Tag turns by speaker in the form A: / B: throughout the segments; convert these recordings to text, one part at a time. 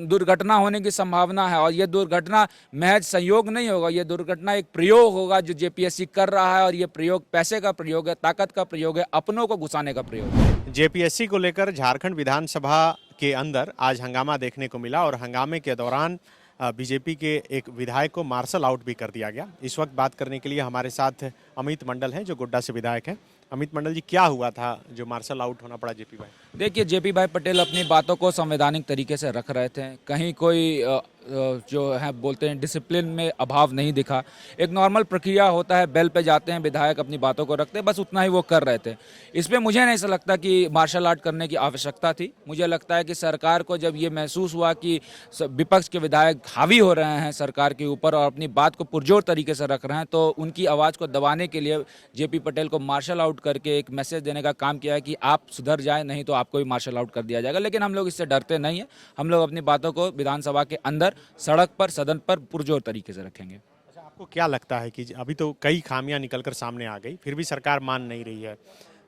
A: दुर्घटना होने की संभावना है और ये दुर्घटना महज संयोग नहीं होगा, ये दुर्घटना एक प्रयोग होगा जो जेपीएससी कर रहा है और ये प्रयोग पैसे का प्रयोग है, ताकत का प्रयोग है, अपनों को घुसाने का प्रयोग है।
B: जेपीएससी को लेकर झारखंड विधानसभा के अंदर आज हंगामा देखने को मिला और हंगामे के दौरान बीजेपी के एक विधायक को मार्शल आउट भी कर दिया गया। इस वक्त बात करने के लिए हमारे साथ अमित मंडल हैं जो गोड्डा से विधायक हैं। अमित मंडल जी, क्या हुआ था जो मार्शल आउट होना पड़ा जेपी भाई?
A: देखिए, जेपी भाई पटेल अपनी बातों को संवैधानिक तरीके से रख रहे थे, कहीं कोई जो है बोलते हैं डिसिप्लिन में अभाव नहीं दिखा। एक नॉर्मल प्रक्रिया होता है, बेल पे जाते हैं, विधायक अपनी बातों को रखते हैं, बस उतना ही वो कर रहे थे। इसमें मुझे नहीं ऐसा लगता कि मार्शल आर्ट करने की आवश्यकता थी। मुझे लगता है कि सरकार को जब ये महसूस हुआ कि विपक्ष के विधायक हावी हो रहे हैं सरकार के ऊपर और अपनी बात को पुरजोर तरीके से रख रहे हैं, तो उनकी आवाज़ को दबाने के लिए जेपी पटेल को मार्शल आउट करके एक मैसेज देने का काम किया है कि आप सुधर जाए, नहीं तो आपको भी मार्शल आउट कर दिया जाएगा। लेकिन हम लोग इससे डरते नहीं हैं। हम लोग अपनी बातों को विधानसभा के अंदर, सड़क पर, सदन पर पुरजोर तरीके से रखेंगे।
B: अच्छा, आपको क्या लगता है कि अभी तो कई खामियां निकलकर सामने आ गई, फिर भी सरकार मान नहीं रही है?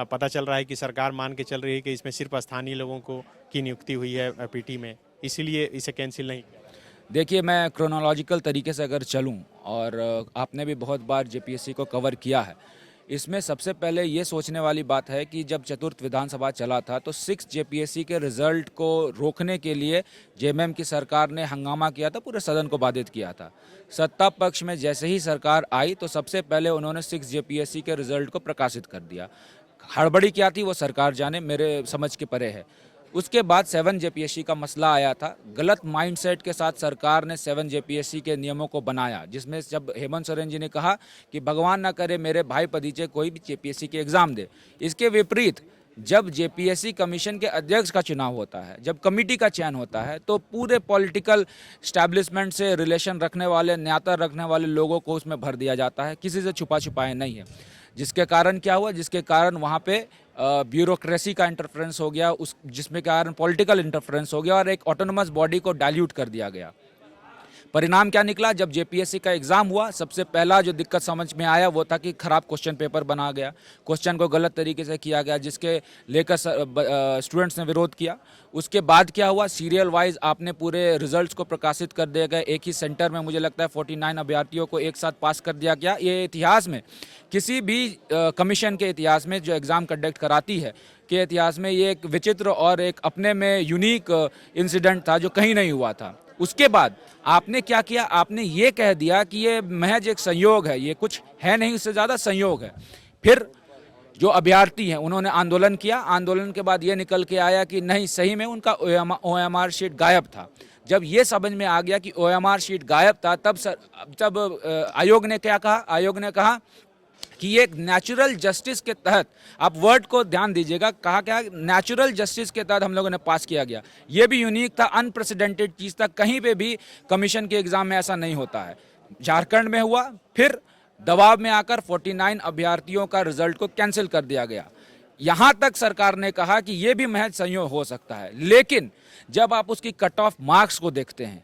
B: पता चल रहा है कि सरकार मान के चल रही है कि इसमें सिर्फ स्थानीय लोगों को की नियुक्ति हुई है पीटी में, इसीलिए इसे कैंसिल नहीं किया।
A: देखिए, मैं क्रोनोलॉजिकल तरीके से अगर चलूं, और आपने भी बहुत बार जेपीएससी को कवर किया है, इसमें सबसे पहले ये सोचने वाली बात है कि जब चतुर्थ विधानसभा चला था तो 6 जेपीएससी के रिजल्ट को रोकने के लिए जेएमएम की सरकार ने हंगामा किया था, पूरे सदन को बाधित किया था। सत्ता पक्ष में जैसे ही सरकार आई तो सबसे पहले उन्होंने 6 जेपीएससी के रिजल्ट को प्रकाशित कर दिया। हड़बड़ी क्या थी वो सरकार जाने, मेरे समझ के परे है। उसके बाद 7 जेपीएससी का मसला आया था। गलत माइंडसेट के साथ सरकार ने 7 जेपीएससी के नियमों को बनाया, जिसमें जब हेमंत सोरेन जी ने कहा कि भगवान ना करे मेरे भाई भतीजे कोई भी जेपीएससी के एग्ज़ाम दे। इसके विपरीत जब जेपीएससी कमीशन के अध्यक्ष का चुनाव होता है, जब कमेटी का चयन होता है, तो पूरे पॉलिटिकल स्टैब्लिशमेंट से रिलेशन रखने वाले, न्याता रखने वाले लोगों को उसमें भर दिया जाता है, किसी से छुपा छुपाए नहीं है। जिसके कारण क्या हुआ, जिसके कारण वहाँ पे ब्यूरोक्रेसी का इंटरफेरेंस हो गया, उस जिसमें कारण पॉलिटिकल इंटरफेरेंस हो गया और एक ऑटोनमस बॉडी को डाइल्यूट कर दिया गया। परिणाम क्या निकला, जब जेपीएससी का एग्ज़ाम हुआ, सबसे पहला जो दिक्कत समझ में आया वो था कि खराब क्वेश्चन पेपर बना गया, क्वेश्चन को गलत तरीके से किया गया, जिसके लेकर स्टूडेंट्स ने विरोध किया। उसके बाद क्या हुआ, सीरियल वाइज आपने पूरे रिजल्ट्स को प्रकाशित कर दिया गया। एक ही सेंटर में मुझे लगता है 49 अभ्यर्थियों को एक साथ पास कर दिया गया। ये इतिहास में, किसी भी कमीशन के इतिहास में जो एग्ज़ाम कंडक्ट कराती है के इतिहास में, ये एक विचित्र और एक अपने में यूनिक इंसिडेंट था जो कहीं नहीं हुआ था। उसके बाद आपने क्या किया, आपने ये कह दिया कि ये महज एक संयोग है, ये कुछ है नहीं, उससे ज़्यादा संयोग है। फिर जो अभ्यर्थी हैं उन्होंने आंदोलन किया। आंदोलन के बाद ये निकल के आया कि नहीं, सही में उनका ओएमआर शीट गायब था। जब ये समझ में आ गया कि ओएमआर शीट गायब था, तब आयोग ने क्या कहा, आयोग ने कहा कि ये एक नेचुरल जस्टिस के तहत, आप वर्ड को ध्यान दीजिएगा, कहा क्या, नेचुरल जस्टिस के तहत हम लोगों ने पास किया गया। ये भी यूनिक था, अनप्रेसिडेंटेड चीज़ था, कहीं पे भी कमीशन के एग्ज़ाम में ऐसा नहीं होता है। झारखंड में हुआ, फिर दबाव में आकर 49 अभ्यर्थियों का रिजल्ट को कैंसिल कर दिया गया। यहाँ तक सरकार ने कहा कि ये भी महज संयोग हो सकता है, लेकिन जब आप उसकी कट ऑफ मार्क्स को देखते हैं,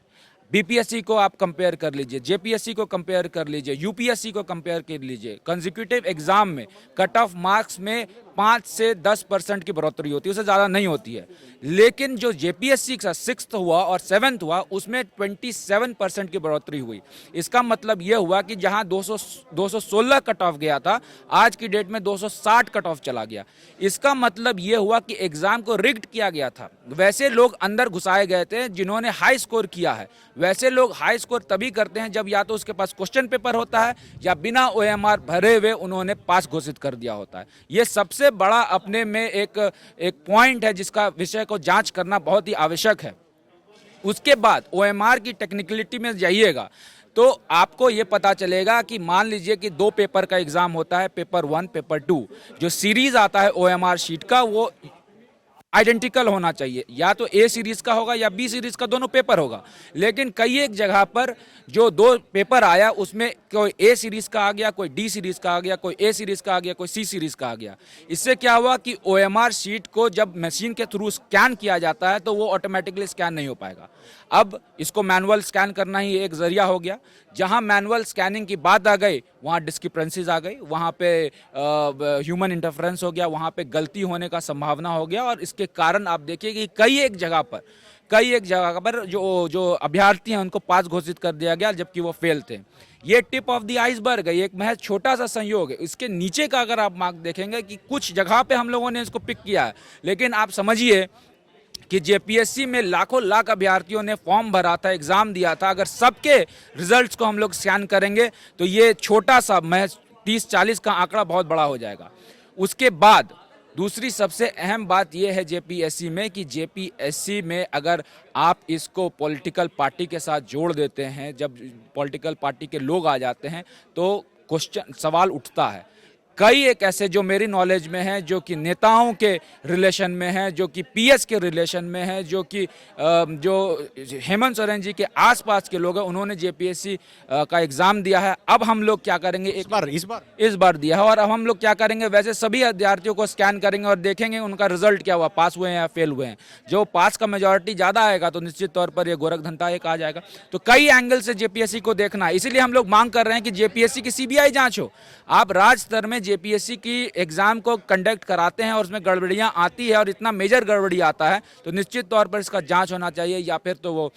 A: बीपीएससी को आप कंपेयर कर लीजिए, जेपीएससी को कंपेयर कर लीजिए, यूपीएससी को कंपेयर कर लीजिए, कंसेक्यूटिव एग्जाम में कट ऑफ मार्क्स में 5 से 10% की बढ़ोतरी होती है, उससे ज़्यादा नहीं होती है। लेकिन जो जेपीएससी का 6th हुआ और 7th हुआ, उसमें 27% की बढ़ोतरी हुई। इसका मतलब ये हुआ कि जहां 216 कट ऑफ गया था, आज की डेट में 260 कट ऑफ चला गया। इसका मतलब ये हुआ कि एग्जाम को रिग्ड किया गया था। वैसे लोग अंदर घुसाए गए थे जिन्होंने हाई स्कोर किया है। वैसे लोग हाई स्कोर तभी करते हैं जब या तो उसके पास क्वेश्चन पेपर होता है या बिना ओएमआर भरे हुए उन्होंने पास घोषित कर दिया होता है। ये सबसे बड़ा अपने में एक पॉइंट है जिसका विषय को जांच करना बहुत ही आवश्यक है। उसके बाद ओएमआर की टेक्निकलिटी में जाइएगा तो आपको ये पता चलेगा कि मान लीजिए कि 2 पेपर का एग्जाम होता है, पेपर 1, पेपर 2, जो सीरीज आता है ओएमआर शीट का वो आइडेंटिकल होना चाहिए, या तो ए सीरीज का होगा या बी सीरीज का, दोनों पेपर होगा। लेकिन कई एक जगह पर जो 2 पेपर आया उसमें कोई ए सीरीज का आ गया, कोई डी सीरीज का आ गया, कोई ए सीरीज का आ गया, कोई सी सीरीज का आ गया। इससे क्या हुआ कि ओएमआर शीट को जब मशीन के थ्रू स्कैन किया जाता है तो वो ऑटोमेटिकली स्कैन नहीं हो पाएगा। अब इसको मैनुअल स्कैन करना ही एक जरिया हो गया। जहां मैनुअल स्कैनिंग की बात आ गई वहां डिस्क्रिपेंसीज आ गई, वहां पे ह्यूमन इंटरफेरेंस हो गया, वहां पे गलती होने का संभावना हो गया। और इसके कारण आप देखिए कि कई एक जगह पर कई एक जगह पर जो जो अभ्यर्थी हैं उनको पास घोषित कर दिया गया जबकि वो फेल थे। ये टिप ऑफ द आइसबर्ग है, ये एक महज छोटा सा संयोग है। इसके नीचे का अगर आप मार्क देखेंगे कि कुछ जगह पे हम लोगों ने इसको पिक किया है, लेकिन आप समझिए कि जेपीएससी में लाखों लाख अभ्यर्थियों ने फॉर्म भरा था, एग्जाम दिया था। अगर सबके रिजल्ट्स को हम लोग स्कैन करेंगे तो ये छोटा सा महज 30-40 का आंकड़ा बहुत बड़ा हो जाएगा। उसके बाद दूसरी सबसे अहम बात यह है जेपीएससी में कि जेपीएससी में अगर आप इसको पॉलिटिकल पार्टी के साथ जोड़ देते हैं, जब पॉलिटिकल पार्टी के लोग आ जाते हैं तो क्वेश्चन सवाल उठता है। कई एक ऐसे जो मेरी नॉलेज में हैं, जो कि नेताओं के रिलेशन में हैं, जो कि पीएस के रिलेशन में हैं, जो कि जो हेमंत सोरेन जी के आसपास के लोग हैं, उन्होंने जेपीएससी का एग्ज़ाम दिया है। अब हम लोग क्या करेंगे, इस बार दिया है, और अब हम लोग क्या करेंगे, वैसे सभी विद्यार्थियों को स्कैन करेंगे और देखेंगे उनका रिजल्ट क्या हुआ, पास हुए हैं या फेल हुए हैं। जो पास का मेजॉरिटी ज़्यादा आएगा तो निश्चित तौर पर ये गोरखधंधा एक आ जाएगा। तो कई एंगल से जेपीएससी को देखना है, इसीलिए हम लोग मांग कर रहे हैं कि जेपीएससी की सीबीआई जांच हो। आप राज्य स्तर में जेपीएससी की एग्जाम को कंडक्ट कराते हैं और उसमें गड़बड़ियां आती है और इतना मेजर गड़बड़ी आता है तो निश्चित तौर पर इसका जांच होना चाहिए, या फिर तो वो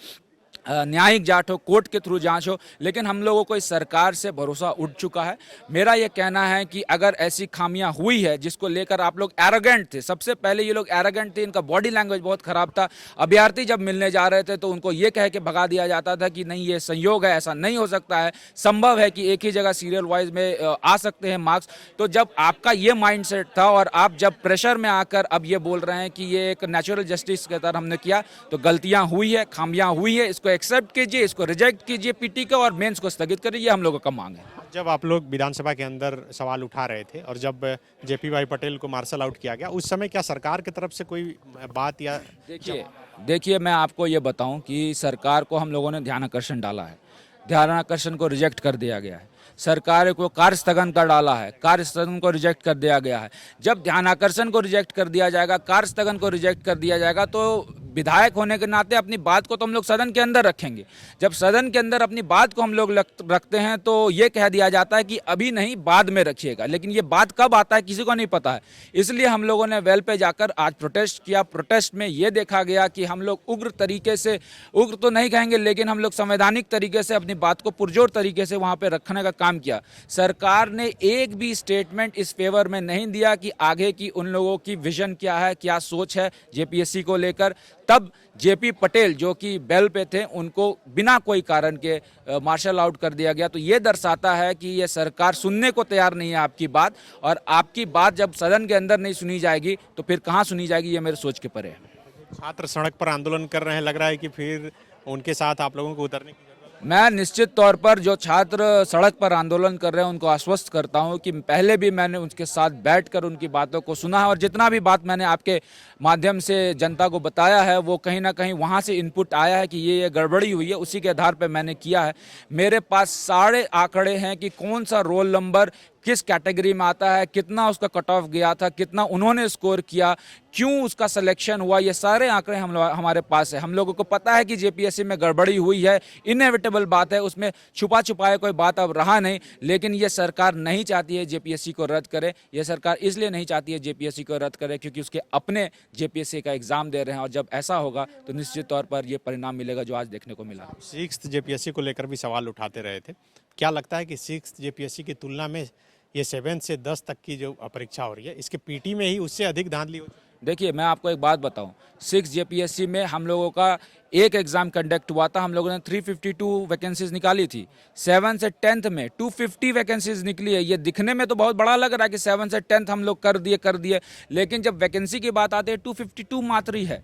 A: न्यायिक जांच हो, कोर्ट के थ्रू जांच हो। लेकिन हम लोगों को इस सरकार से भरोसा उठ चुका है। मेरा ये कहना है कि अगर ऐसी खामियां हुई है जिसको लेकर आप लोग एरोगेंट थे, सबसे पहले ये लोग एरोगेंट थे, इनका बॉडी लैंग्वेज बहुत खराब था। अभ्यर्थी जब मिलने जा रहे थे तो उनको ये कह के भगा दिया जाता था कि नहीं ये संयोग है, ऐसा नहीं हो सकता है, संभव है कि एक ही जगह सीरियल वाइज में आ सकते हैं मार्क्स। तो जब आपका ये माइंडसेट था और आप जब प्रेशर में आकर अब ये बोल रहे हैं कि ये एक नेचुरल जस्टिस के तरह हमने किया, तो गलतियां हुई है, खामियां हुई है, इसको एक्सेप्ट कीजिए, इसको रिजेक्ट कीजिए पीटी को, और मेंस को स्थगित करिए। ये हम लोगों का मांग है।
B: जब आप लोग विधानसभा के अंदर सवाल उठा रहे थे और जब जेपी भाई पटेल को मार्शल आउट किया गया, उस समय क्या सरकार की तरफ से कोई बात या
A: देखिए मैं आपको ये बताऊं कि सरकार को हम लोगों ने ध्यान आकर्षण डाला है, ध्यान आकर्षण को रिजेक्ट कर दिया गया है। सरकार को कार्य स्थगन कर डाला है, कार्य स्थगन को रिजेक्ट कर दिया गया है। जब ध्यान आकर्षण को रिजेक्ट कर दिया जाएगा, कार्य स्थगन को रिजेक्ट कर दिया जाएगा, तो विधायक होने के नाते अपनी बात को तो हम लोग सदन के अंदर रखेंगे। जब सदन के अंदर अपनी बात को हम लोग रखते हैं तो ये कह दिया जाता है कि अभी नहीं बाद में रखिएगा, लेकिन ये बात कब आता है किसी को नहीं पता है। इसलिए हम लोगों ने वेल पे जाकर आज प्रोटेस्ट किया। प्रोटेस्ट में ये देखा गया कि हम लोग उग्र तरीके से, उग्र तो नहीं कहेंगे लेकिन हम लोग संवैधानिक तरीके से अपनी बात को पुरजोर तरीके से वहाँ पे रखने का काम किया। सरकार ने एक भी स्टेटमेंट इस फेवर में नहीं दिया कि आगे की उन लोगों की विजन क्या है, क्या सोच है जेपीएससी को लेकर। तब जेपी पटेल जो कि बेल पे थे, उनको बिना कोई कारण के मार्शल आउट कर दिया गया। तो ये दर्शाता है कि ये सरकार सुनने को तैयार नहीं है आपकी बात, और आपकी बात जब सदन के अंदर नहीं सुनी जाएगी तो फिर कहाँ सुनी जाएगी, ये मेरे सोच के परे है।
B: छात्र सड़क पर आंदोलन कर रहे हैं, लग रहा है कि फिर उनके साथ आप लोगों को उतरने की
A: मैं निश्चित तौर पर जो छात्र सड़क पर आंदोलन कर रहे हैं उनको आश्वस्त करता हूं कि पहले भी मैंने उनके साथ बैठकर उनकी बातों को सुना है, और जितना भी बात मैंने आपके माध्यम से जनता को बताया है वो कहीं ना कहीं वहां से इनपुट आया है कि ये गड़बड़ी हुई है, उसी के आधार पर मैंने किया है। मेरे पास सारे आंकड़े हैं कि कौन सा रोल नंबर किस कैटेगरी में आता है, कितना उसका कट ऑफ गया था, कितना उन्होंने स्कोर किया, क्यों उसका सिलेक्शन हुआ, ये सारे आंकड़े हमारे पास है। हम लोगों को पता है कि जेपीएससी में गड़बड़ी हुई है, इनएविटेबल बात है, उसमें छुपा छुपाए कोई बात अब रहा नहीं। लेकिन ये सरकार नहीं चाहती है जेपीएससी को रद्द करे। ये सरकार इसलिए नहीं चाहती है जेपीएससी को रद्द करे क्योंकि उसके अपने जेपीएससी का एग्जाम दे रहे हैं, और जब ऐसा होगा तो निश्चित तौर पर ये परिणाम मिलेगा जो आज देखने को मिला।
B: 6th जेपीएससी को लेकर भी सवाल उठाते रहे थे। क्या लगता है कि 6th जेपीएससी की तुलना में ये 7 से 10 तक की जो परीक्षा हो रही है, इसके पीटी में ही उससे अधिक धांधली हो?
A: देखिए मैं आपको एक बात बताऊं, 6 जेपीएससी में हम लोगों का एक एग्ज़ाम कंडक्ट हुआ था, हम लोगों ने 352 वैकेंसीज निकाली थी। 7 से 10th में 250 वैकेंसीज निकली है। ये दिखने में तो बहुत बड़ा लग रहा है कि 7 से 10th हम लोग कर दिए, लेकिन जब वैकेंसी की बात आती है 252 मात्र ही है।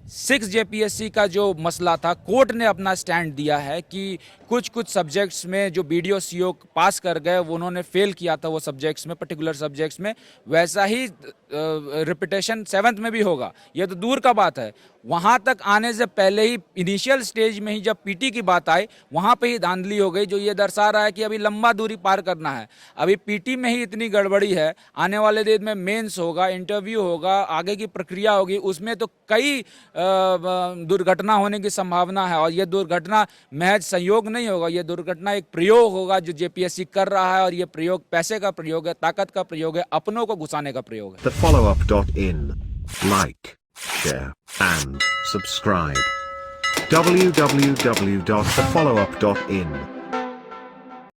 A: 6 जेपीएससी का जो मसला था, कोर्ट ने अपना स्टैंड दिया है कि कुछ सब्जेक्ट्स में जो बीडीओ सीओ पास कर गए वो उन्होंने फेल किया था वो सब्जेक्ट्स में, पर्टिकुलर सब्जेक्ट्स में, वैसा ही रिपीटेशन 7th में भी होगा। ये तो दूर का बात है, वहाँ तक आने से पहले ही इनिशियल स्टेज में ही जब पीटी की बात आई वहाँ पे ही धांधली हो गई, जो ये दर्शा रहा है कि अभी लंबा दूरी पार करना है। अभी पीटी में ही इतनी गड़बड़ी है, आने वाले दिन में मेंस होगा, इंटरव्यू होगा, आगे की प्रक्रिया होगी, उसमें तो कई दुर्घटना होने की संभावना है। और ये दुर्घटना महज संयोग नहीं होगा, ये दुर्घटना एक प्रयोग होगा जो जेपीएससी कर रहा है, और ये प्रयोग पैसे का प्रयोग है, ताकत का प्रयोग है, अपनों को घुसाने का प्रयोग है।
C: TheFollowUp.in. Like, share, and subscribe. www.thefollowup.in